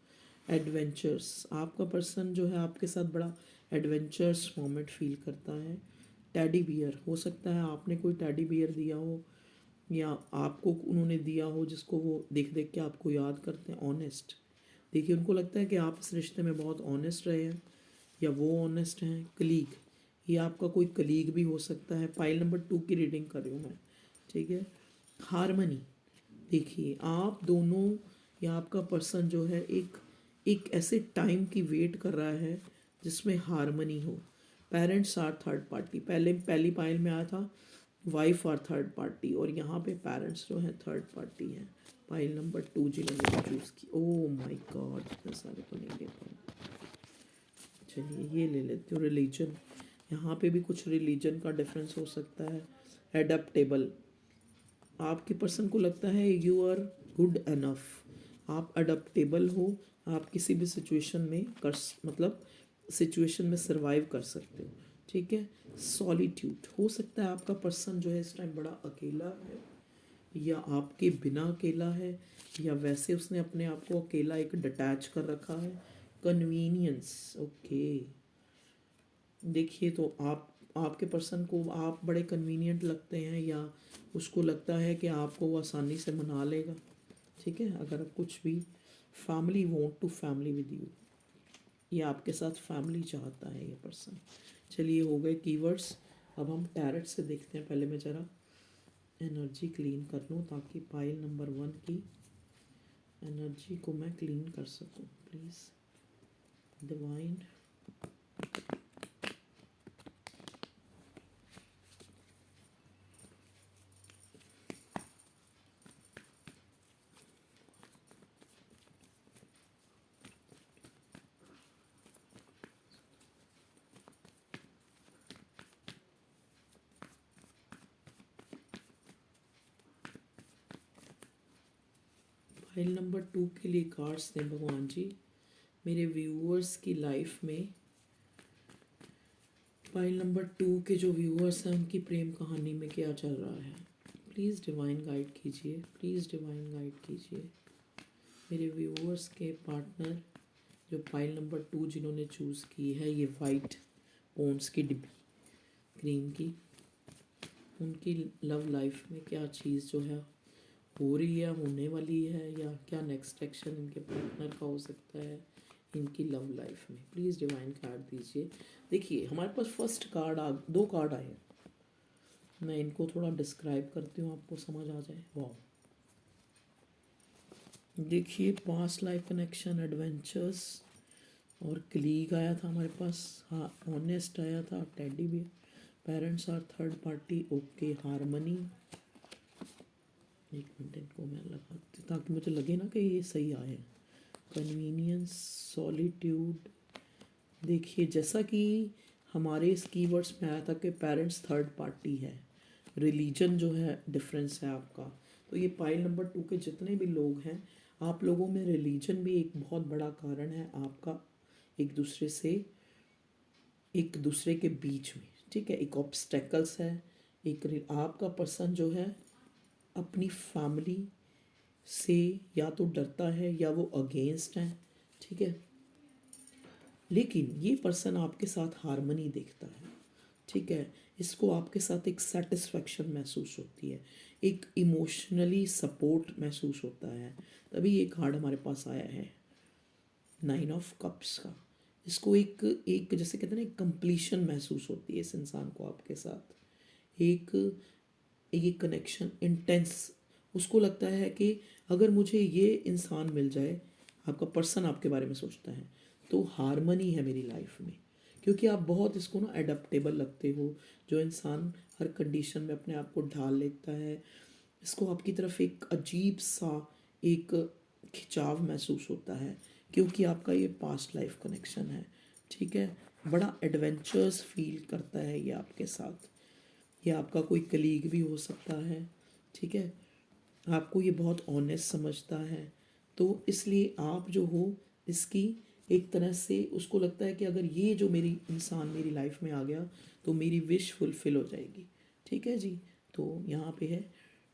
एडवेंचर्स, आपका पर्सन जो है आपके साथ बड़ा एडवेंचर्स मोमेंट फील करता है। टैडी बियर, हो सकता है आपने कोई टैडी बियर दिया हो या आपको उन्होंने दिया हो, जिसको वो देख देख के आपको याद करते हैं। ऑनेस्ट, देखिए उनको लगता है कि आप इस रिश्ते में बहुत ऑनेस्ट रहे हैं या वो ऑनेस्ट हैं। कलीग, ये आपका कोई कलीग भी हो सकता है। पाइल नंबर 2 की रीडिंग कर रही हूँ मैं, ठीक है। हारमनी, देखिए आप दोनों या आपका पर्सन जो है एक ऐसे टाइम की वेट कर रहा है जिसमें हारमनी हो। पेरेंट्स आर थर्ड पार्टी, पहली पाइल में आया था वाइफ आर थर्ड पार्टी, और यहाँ पे पेरेंट्स जो है थर्ड पार्टी है। पाइल नंबर 2 जिन्होंने चूज़ की, ओह माय गॉड इतने सारे तो नहीं ले पाऊँ। चलिए ये ले लेते हो रिलीजन, यहाँ पे भी कुछ रिलीजन का डिफरेंस हो सकता है। एडप्टेबल, आपके पर्सन को लगता है यू आर गुड एनफ, आप अडप्टेबल हो, आप किसी भी सिचुएशन में मतलब सिचुएशन में सरवाइव कर सकते हो, ठीक है। सॉलिट्यूड, हो सकता है आपका पर्सन जो है इस टाइम बड़ा अकेला है, या आपके बिना अकेला है, या वैसे उसने अपने आप को अकेला एक डिटैच कर रखा है। Convenience, okay. देखिए तो आपके पर्सन को आप बड़े कन्वीनियंट लगते हैं, या उसको लगता है कि आपको वो आसानी से मना लेगा, ठीक है। अगर कुछ भी family, want to family with you, ये आपके साथ फैमिली चाहता है ये पर्सन। चलिए हो गए कीवर्ड्स। अब हम टैरेट से देखते हैं। पहले मैं ज़रा एनर्जी क्लीन कर लूँ ताकि पाइल नंबर 1 की एनर्जी को मैं क्लीन कर सकूँ। प्लीज़ डिवाइन, फाइल नंबर 2 के लिए कार्ड्स दें भगवान जी। मेरे व्यूअर्स की लाइफ में फाइल नंबर 2 के जो व्यूअर्स हैं उनकी प्रेम कहानी में क्या चल रहा है। प्लीज़ डिवाइन गाइड कीजिए, प्लीज़ डिवाइन गाइड कीजिए। मेरे व्यूअर्स के पार्टनर जो फाइल नंबर 2 जिन्होंने चूज़ की है, ये वाइट पॉन्ड्स की डिब्बी क्रीम की, उनकी लव लाइफ में क्या चीज़ जो है हो रही है, होने वाली है, या क्या नेक्स्ट एक्शन इनके पार्टनर का हो सकता है इनकी लव लाइफ में। प्लीज़ डिवाइन कार्ड दीजिए। देखिए हमारे पास फर्स्ट कार्ड दो कार्ड आए हैं, मैं इनको थोड़ा डिस्क्राइब करती हूँ, आपको समझ आ जाए। वाह, देखिए पास्ट लाइफ कनेक्शन, एडवेंचर्स, और क्लीग आया था हमारे पास, हाँ ऑनेस्ट आया था, टेडी भी, parents are third party, okay, harmony. एक मिनट इनको मैं लगाती ताकि मुझे लगे ना कि ये सही आए। Convenience, solitude. देखिए जैसा कि हमारे इस कीवर्ड्स में आया था कि पेरेंट्स थर्ड पार्टी है, रिलीजन जो है डिफरेंस है आपका, तो ये पाइल नंबर 2 के जितने भी लोग हैं, आप लोगों में रिलीजन भी एक बहुत बड़ा कारण है आपका एक दूसरे के बीच में, ठीक है। एक ऑब्स्टेकल्स है, आपका पर्सन जो है अपनी फैमिली से या तो डरता है या वो अगेंस्ट है, ठीक है। लेकिन ये पर्सन आपके साथ हारमनी देखता है, ठीक है। इसको आपके साथ एक सेटिस्फेक्शन महसूस होती है, एक इमोशनली सपोर्ट महसूस होता है। तभी ये कार्ड हमारे पास आया है 9 ऑफ कप्स का। इसको एक एक जैसे कहते हैं ना, एक कंप्लीशन महसूस होती है इस इंसान को आपके साथ, एक ये कनेक्शन इंटेंस। उसको लगता है कि अगर मुझे ये इंसान मिल जाए, आपका पर्सन आपके बारे में सोचता है, तो हारमनी है मेरी लाइफ में, क्योंकि आप बहुत इसको ना एडप्टेबल लगते हो। जो इंसान हर कंडीशन में अपने आप को ढाल लेता है, इसको आपकी तरफ एक अजीब सा एक खिंचाव महसूस होता है, क्योंकि आपका ये पास्ट लाइफ कनेक्शन है, ठीक है। बड़ा एडवेंचर्स फील करता है ये आपके साथ। ये आपका कोई कलीग भी हो सकता है, ठीक है। आपको ये बहुत ऑनेस्ट समझता है, तो इसलिए आप जो हो इसकी एक तरह से उसको लगता है कि अगर ये जो मेरी इंसान मेरी लाइफ में आ गया तो मेरी विश फुलफिल हो जाएगी, ठीक है जी। तो यहाँ पे है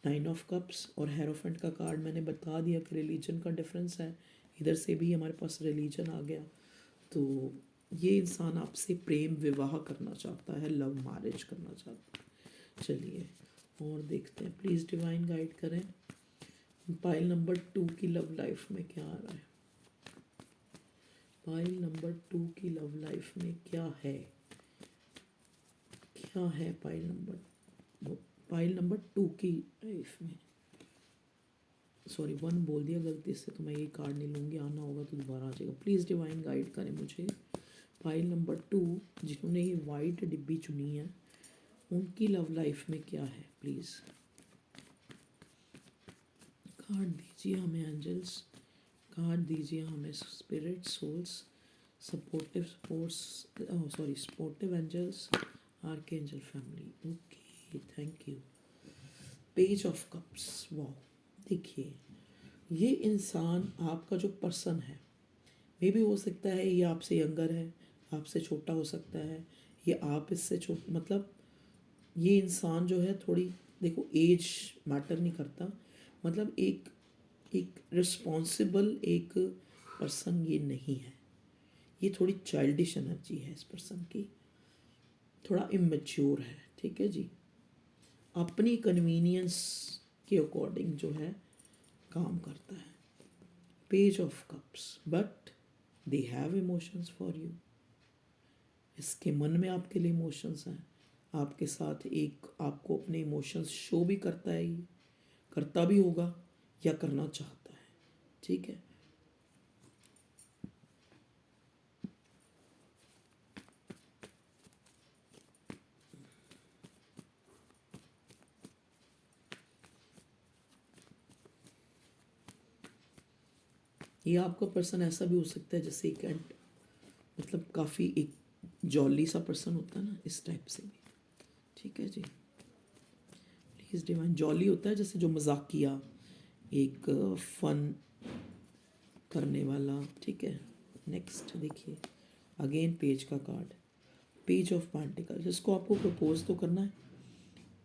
9 ऑफ कप्स और हेरोफेंट का कार्ड। मैंने बता दिया कि रिलीजन का डिफरेंस है, इधर से भी हमारे पास रिलीजन आ गया। तो ये इंसान आपसे प्रेम विवाह करना चाहता है, लव मैरिज करना चाहता है। चलिए और देखते हैं, प्लीज़ डिवाइन गाइड करें पाइल नंबर 2 की लव लाइफ में क्या आ रहा है। पाइल नंबर 2 की लव लाइफ में क्या है, क्या है पाइल नंबर 2 की लाइफ में। सॉरी 1 बोल दिया गलती से, तो मैं ये कार्ड नहीं लूँगी, आना होगा तो दोबारा आ जाएगा। प्लीज़ डिवाइन गाइड करें मुझे पाइल नंबर 2 जिन्होंने ये वाइट डिब्बी चुनी है, उनकी लव लाइफ में क्या है। प्लीज़ कार्ड दीजिए हमें एंजल्स, कार्ड दीजिए हमें spirit souls, supportive angels, archangel family. Okay thank you. Page of cups, वाह। देखिए ये इंसान आपका जो पर्सन है, मे भी हो सकता है ये आपसे यंगर है, आपसे छोटा हो सकता है, ये आप इससे मतलब ये इंसान जो है थोड़ी, देखो एज मैटर नहीं करता, मतलब एक एक रिस्पॉन्सिबल एक पर्सन ये नहीं है, ये थोड़ी चाइल्डिश एनर्जी है इस पर्सन की, थोड़ा इमेच्योर है, ठीक है जी, अपनी कन्वीनियंस के अकॉर्डिंग जो है काम करता है। Page of cups, but they have emotions for you, इसके मन में आपके लिए इमोशंस हैं, आपके साथ एक आपको अपने इमोशंस शो भी करता है, ये करता भी होगा या करना चाहता है, ठीक है। ये आपका पर्सन ऐसा भी हो सकता है जैसे एक मतलब काफ़ी एक जॉली सा पर्सन होता है ना, इस टाइप से भी, ठीक है जी। प्लीज़ डिवाइन, जॉली होता है जैसे जो मजाकिया, एक फन करने वाला, ठीक है। नेक्स्ट देखिए, अगेन पेज का कार्ड, पेज ऑफ पेंटिकल्स, इसको आपको प्रपोज तो करना है,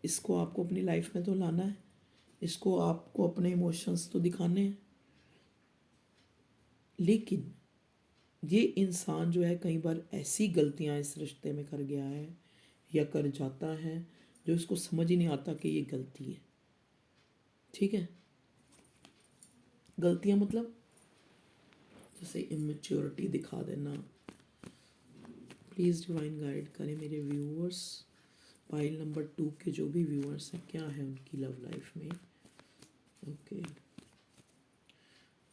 इसको आपको अपनी लाइफ में तो लाना है, इसको आपको अपने इमोशंस तो दिखाने हैं, लेकिन ये इंसान जो है कई बार ऐसी गलतियां इस रिश्ते में कर गया है या कर जाता है जो इसको समझ ही नहीं आता कि ये गलती है, ठीक है। गलतियां मतलब जैसे इमेच्योरिटी दिखा देना। प्लीज़ डिवाइन गाइड करें मेरे व्यूअर्स, पाइल नंबर 2 के जो भी व्यूअर्स हैं, क्या है उनकी लव लाइफ में। Okay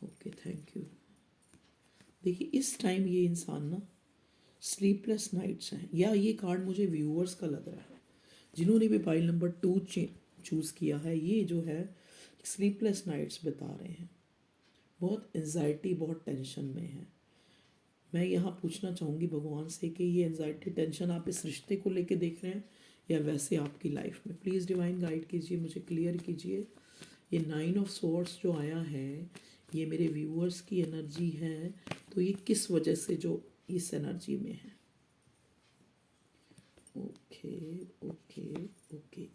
okay, thank you. देखिए इस टाइम ये इंसान ना स्लीपलेस नाइट्स हैं, या ये कार्ड मुझे व्यूअर्स का लग रहा है जिन्होंने भी पाइल नंबर 2 चूज़ किया है, ये जो है स्लीपलेस नाइट्स बिता रहे हैं, बहुत एंजाइटी बहुत टेंशन में है। मैं यहाँ पूछना चाहूँगी भगवान से कि ये एंजाइटी टेंशन आप इस रिश्ते को लेके देख रहे हैं या वैसे आपकी लाइफ में। प्लीज़ डिवाइन गाइड कीजिए, मुझे क्लियर कीजिए। ये 9 ऑफ स्वॉर्ड्स जो आया है ये मेरे व्यूअर्स की एनर्जी है, तो ये किस वजह से जो इस एनर्जी में है। Okay okay okay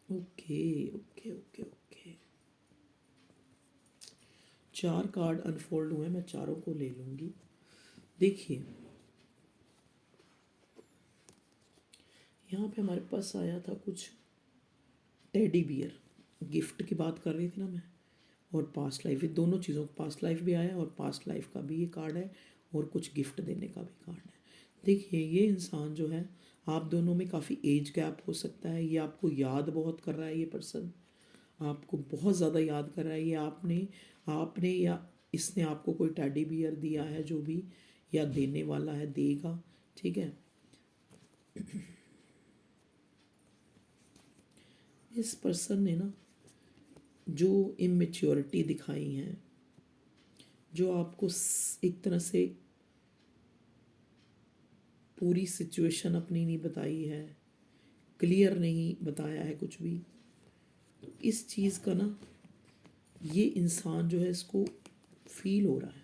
okay okay okay okay, 4 card unfold हुए, मैं चारों को ले लूँगी। देखिए यहाँ पे हमारे पास आया था कुछ टेडी बियर, गिफ्ट की बात कर रही थी ना मैं, और पास्ट लाइफ, ये दोनों चीज़ों, पास्ट लाइफ भी आया और पास्ट लाइफ का भी ये कार्ड है और कुछ गिफ्ट देने का भी कार्ड है। देखिए ये इंसान जो है आप दोनों में काफ़ी एज गैप हो सकता है, ये आपको याद बहुत कर रहा है, ये पर्सन आपको बहुत ज़्यादा याद कर रहा है, ये आपने आपने या इसने आपको कोई टेडी बियर दिया है जो भी, या देने वाला है, देगा, ठीक है। इस पर्सन ने ना जो इमेच्योरिटी दिखाई है, जो आपको एक तरह से पूरी सिचुएशन अपनी नहीं बताई है, क्लियर नहीं बताया है कुछ भी, तो इस चीज़ का ना ये इंसान जो है इसको फील हो रहा है,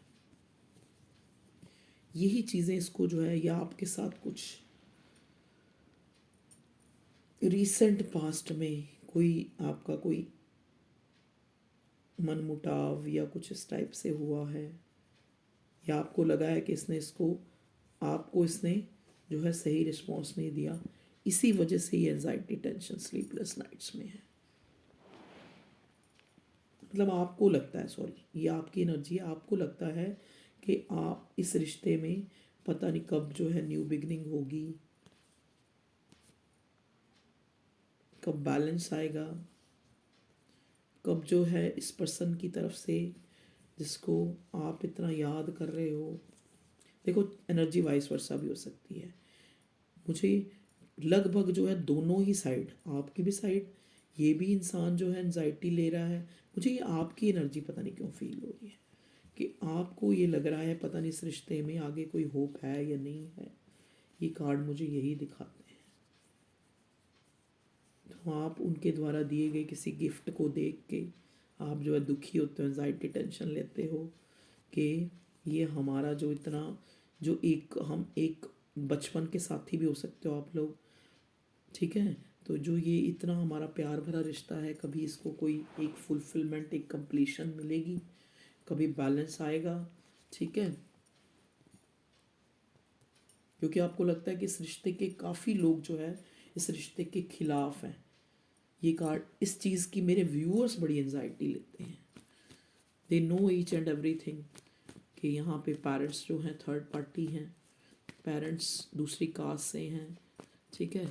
यही चीज़ें इसको जो है, या आपके साथ कुछ रिसेंट पास्ट में कोई आपका कोई मनमुटाव या कुछ इस टाइप से हुआ है, या आपको लगा है कि इसने इसको आपको इसने जो है सही रिस्पॉन्स नहीं दिया, इसी वजह से ये एंजाइटी टेंशन स्लीपलेस नाइट्स में है। मतलब आपको लगता है, सॉरी ये आपकी एनर्जी है, आपको लगता है कि आप इस रिश्ते में पता नहीं कब जो है न्यू बिगनिंग होगी, कब बैलेंस आएगा, कब जो है इस पर्सन की तरफ से जिसको आप इतना याद कर रहे हो, देखो एनर्जी वाइस वर्सा भी हो सकती है, मुझे लगभग जो है दोनों ही साइड, आपकी भी साइड, ये भी इंसान जो है एनजाइटी ले रहा है, मुझे ये आपकी एनर्जी पता नहीं क्यों फील हो रही है कि आपको ये लग रहा है पता नहीं इस रिश्ते में आगे कोई होप है या नहीं है, ये कार्ड मुझे यही दिखाते हैं, तो आप उनके द्वारा दिए गए किसी गिफ्ट को देख के आप जो है दुखी होते हो, एंजाइटी, टेंशन लेते हो कि ये हमारा जो इतना जो एक हम एक बचपन के साथी भी हो सकते हो आप लोग, ठीक है। तो जो ये इतना हमारा प्यार भरा रिश्ता है, कभी इसको कोई एक फुलफिलमेंट, एक कंप्लीशन मिलेगी, कभी बैलेंस आएगा, ठीक है। क्योंकि आपको लगता है कि इस रिश्ते के काफ़ी लोग जो है इस रिश्ते के खिलाफ हैं। ये कार्ड इस चीज़ की मेरे व्यूअर्स बड़ी एंजाइटी लेते हैं। They know each and everything कि यहाँ पे पेरेंट्स जो हैं थर्ड पार्टी हैं, पेरेंट्स दूसरी कास्ट से हैं, ठीक है।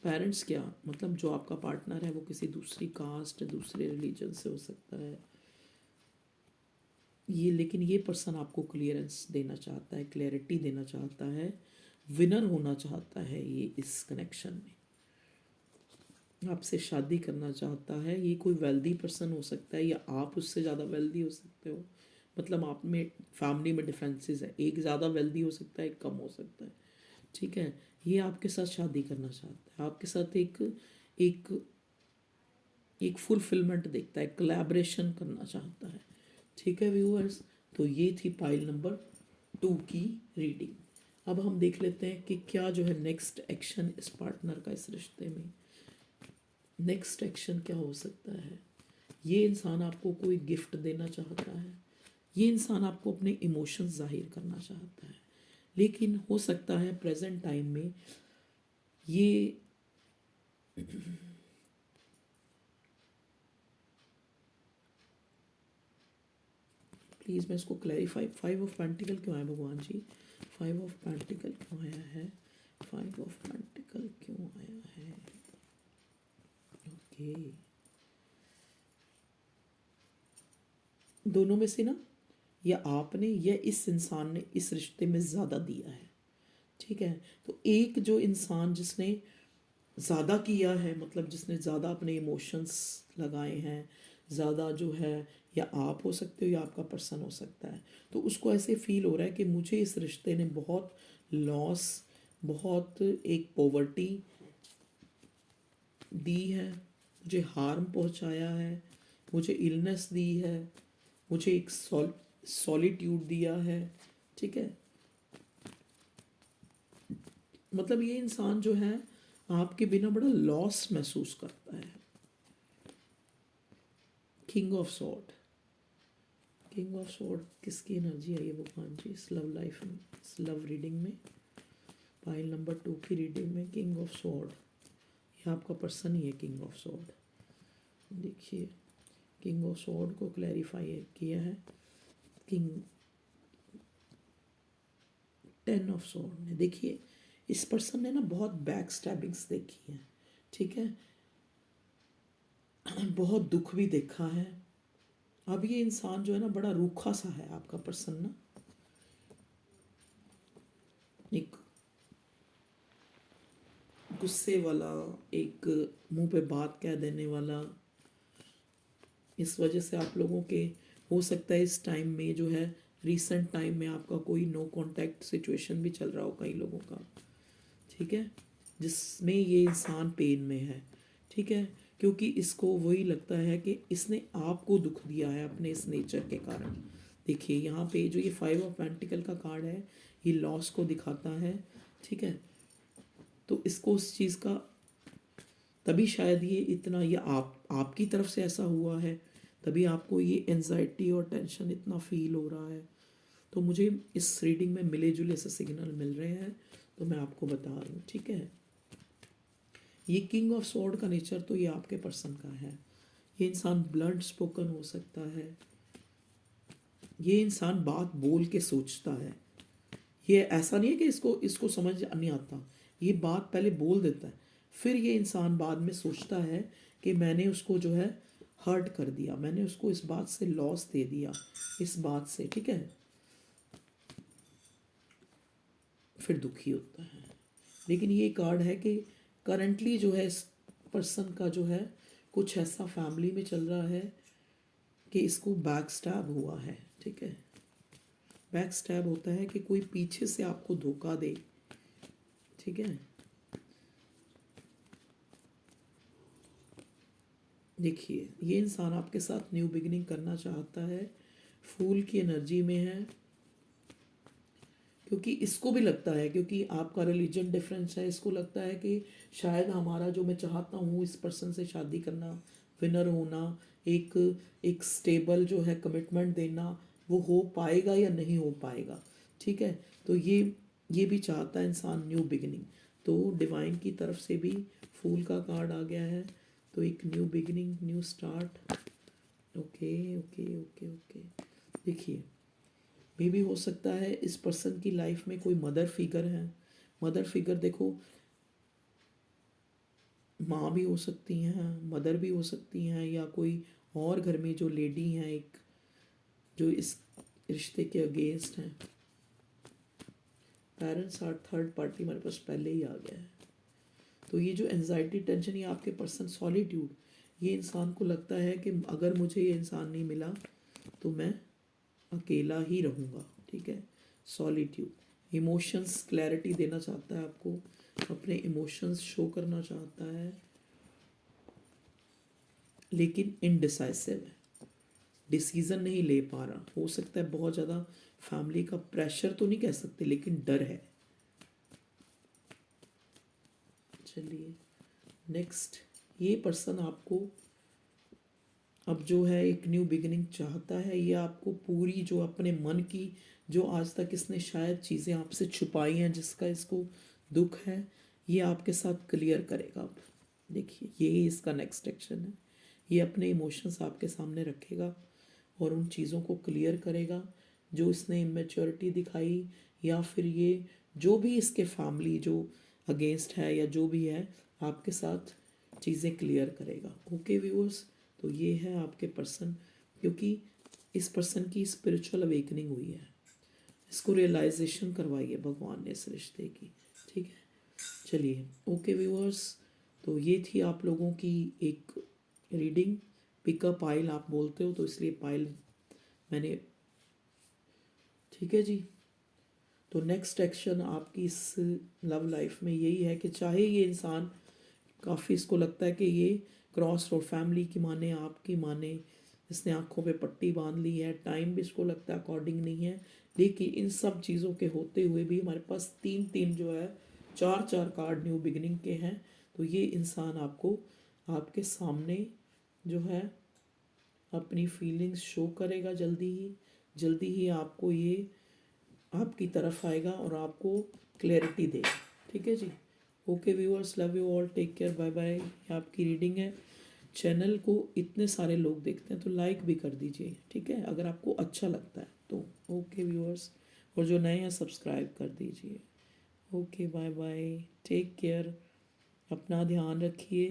पेरेंट्स क्या मतलब जो आपका पार्टनर है वो किसी दूसरी कास्ट, दूसरे रिलीजन से हो सकता है ये, लेकिन ये पर्सन आपको क्लियरेंस देना चाहता है, क्लैरिटी देना चाहता है, विनर होना चाहता है ये इस कनेक्शन में, आपसे शादी करना चाहता है। ये कोई वेल्दी पर्सन हो सकता है या आप उससे ज़्यादा वेल्दी हो सकते हो, मतलब आप में फैमिली में डिफरेंसेस है, एक ज़्यादा वेल्दी हो सकता है, एक कम हो सकता है, ठीक है। ये आपके साथ शादी करना चाहता है, आपके साथ एक एक एक फुलफिलमेंट देखता है, कोलैबोरेशन करना चाहता है, ठीक है व्यूअर्स। तो ये थी पाइल नंबर 2 की रीडिंग। अब हम देख लेते हैं कि क्या जो है नेक्स्ट एक्शन इस पार्टनर का इस रिश्ते में, नेक्स्ट एक्शन क्या हो सकता है। ये इंसान आपको कोई गिफ्ट देना चाहता है, ये इंसान आपको अपने इमोशंस जाहिर करना चाहता है, लेकिन हो सकता है प्रेजेंट टाइम में ये प्लीज़ मैं इसको क्लैरिफाई, 5 ऑफ पेंटिकल क्यों आया भगवान जी, 5 ऑफ पेंटिकल क्यों आया है, 5 ऑफ पेंटिकल क्यों आया है, ओके। दोनों में से ना या आपने या इस इंसान ने इस रिश्ते में ज़्यादा दिया है, ठीक है। तो एक जो इंसान जिसने ज़्यादा किया है, मतलब जिसने ज़्यादा अपने इमोशंस लगाए हैं, ज़्यादा जो है, या आप हो सकते हो या आपका पर्सन हो सकता है, तो उसको ऐसे फील हो रहा है कि मुझे इस रिश्ते ने बहुत लॉस, बहुत एक पॉवर्टी दी है, मुझे हार्म पहुंचाया है, मुझे इलनेस दी है, मुझे एक सॉलिट्यूड दिया है, ठीक है। मतलब ये इंसान जो है आपके बिना बड़ा लॉस महसूस करता है। King of sword, king of sword किसकी एनर्जी आई है भगवान जी इस लव लाइफ में, इस लव रीडिंग में, पाइल नंबर 2 की रीडिंग में किंग ऑफ सॉर्ड, ये आपका पर्सन ही है किंग ऑफ सॉर्ड। देखिए किंग ऑफ सॉर्ड को क्लैरिफाई किया है किंग 10 ऑफ सॉर्ड ने। देखिए इस पर्सन ने ना बहुत बैक स्टैबिंग्स देखी है, ठीक है, बहुत दुख भी देखा है। अब ये इंसान जो है ना बड़ा रूखा सा है आपका पर्सन ना, एक गुस्से वाला, एक मुंह पे बात कह देने वाला। इस वजह से आप लोगों के हो सकता है इस टाइम में जो है रीसेंट टाइम में आपका कोई नो कांटेक्ट सिचुएशन भी चल रहा हो कई लोगों का, ठीक है, जिसमें ये इंसान पेन में है, ठीक है। क्योंकि इसको वही लगता है कि इसने आपको दुख दिया है अपने इस नेचर के कारण। देखिए यहाँ पे जो ये 5 ऑफ पेंटिकल का कार्ड है ये लॉस को दिखाता है, ठीक है। तो इसको उस चीज़ का तभी शायद ये इतना, ये आपकी तरफ से ऐसा हुआ है तभी आपको ये एनजाइटी और टेंशन इतना फील हो रहा है। तो मुझे इस रीडिंग में मिले जुले से सिग्नल मिल रहे हैं, तो मैं आपको बता रही हूँ, ठीक है। ये किंग ऑफ सॉर्ड का नेचर तो ये आपके पर्सन का है। ये इंसान ब्लंट स्पोकन हो सकता है, ये इंसान बात बोल के सोचता है, ये ऐसा नहीं है कि इसको इसको समझ नहीं आता, ये बात पहले बोल देता है, फिर ये इंसान बाद में सोचता है कि मैंने उसको जो है हर्ट कर दिया, मैंने उसको इस बात से लॉस दे दिया, इस बात से, ठीक है, फिर दुखी होता है। लेकिन ये कार्ड है कि करंटली जो है इस पर्सन का जो है कुछ ऐसा फैमिली में चल रहा है कि इसको बैक स्टैब हुआ है, ठीक है। बैक स्टैब होता है कि कोई पीछे से आपको धोखा दे, ठीक है। देखिए ये इंसान आपके साथ न्यू बिगिनिंग करना चाहता है, फूल की एनर्जी में है, क्योंकि इसको भी लगता है, क्योंकि आपका रिलीजन डिफरेंस है, इसको लगता है कि शायद हमारा जो मैं चाहता हूँ इस पर्सन से शादी करना, विनर होना, एक एक स्टेबल जो है कमिटमेंट देना, वो हो पाएगा या नहीं हो पाएगा। ठीक है, तो ये भी चाहता है इंसान न्यू बिगिनिंग। तो डिवाइन की तरफ से भी फूल का कार्ड आ गया है, तो एक new beginning, new start. Okay okay okay okay. देखिए भी हो सकता है इस पर्सन की लाइफ में कोई मदर फिगर है। मदर फिगर देखो, माँ भी हो सकती हैं, मदर भी हो सकती हैं, या कोई और घर में जो लेडी हैं एक, जो इस रिश्ते के अगेंस्ट हैं। पेरेंट्स आर थर्ड पार्टी मेरे पास पहले ही आ गया है। तो ये जो एंजाइटी टेंशन, ये आपके पर्सन सॉलिट्यूड, ये इंसान को लगता है कि अगर मुझे ये इंसान नहीं मिला तो मैं अकेला ही रहूँगा। ठीक है, सॉलिट्यूड। इमोशंस क्लैरिटी देना चाहता है आपको, अपने इमोशंस शो करना चाहता है, लेकिन इनडिसाइसिव है, डिसीज़न नहीं ले पा रहा। हो सकता है बहुत ज़्यादा फैमिली का प्रेशर तो नहीं कह सकते, लेकिन डर है। चलिए नेक्स्ट, ये पर्सन आपको अब जो है एक न्यू बिगिनिंग चाहता है। ये आपको पूरी जो अपने मन की, जो आज तक इसने शायद चीज़ें आपसे छुपाई हैं, जिसका इसको दुख है, ये आपके साथ क्लियर करेगा अब। देखिए यही इसका नेक्स्ट एक्शन है। ये अपने इमोशंस आपके सामने रखेगा और उन चीज़ों को क्लियर करेगा जो इसने इमेच्योरिटी दिखाई, या फिर ये जो भी इसके फैमिली जो अगेंस्ट है या जो भी है, आपके साथ चीज़ें क्लियर करेगा। ओके व्यूअर्स, तो ये है आपके पर्सन, क्योंकि इस पर्सन की स्पिरिचुअल अवेकनिंग हुई है, इसको रियलाइजेशन करवाई है भगवान ने इस रिश्ते की। ठीक है, चलिए ओके व्यूअर्स, तो ये थी आप लोगों की एक रीडिंग। पिकअप पाइल आप बोलते हो तो इसलिए पाइल मैंने, ठीक है जी। तो नेक्स्ट एक्शन आपकी इस लव लाइफ में यही है कि चाहे ये इंसान काफ़ी, इसको लगता है कि ये क्रॉस रोड, फैमिली की माने, आपकी माने, इसने आंखों पे पट्टी बांध ली है, टाइम भी इसको लगता है अकॉर्डिंग नहीं है, लेकिन इन सब चीज़ों के होते हुए भी हमारे पास तीन तीन जो है, चार चार कार्ड न्यू बिगिनिंग के हैं। तो ये इंसान आपको आपके सामने जो है अपनी फीलिंग्स शो करेगा जल्दी ही आपको ये आपकी तरफ आएगा और आपको क्लैरिटी देगा। ठीक है जी। Okay viewers, love you all, take care, bye bye. ये आपकी रीडिंग है। चैनल को इतने सारे लोग देखते हैं तो लाइक भी कर दीजिए, ठीक है, अगर आपको अच्छा लगता है तो। ओके व्यूअर्स, और जो नए हैं सब्सक्राइब कर दीजिए। Okay bye bye, take care, अपना ध्यान रखिए।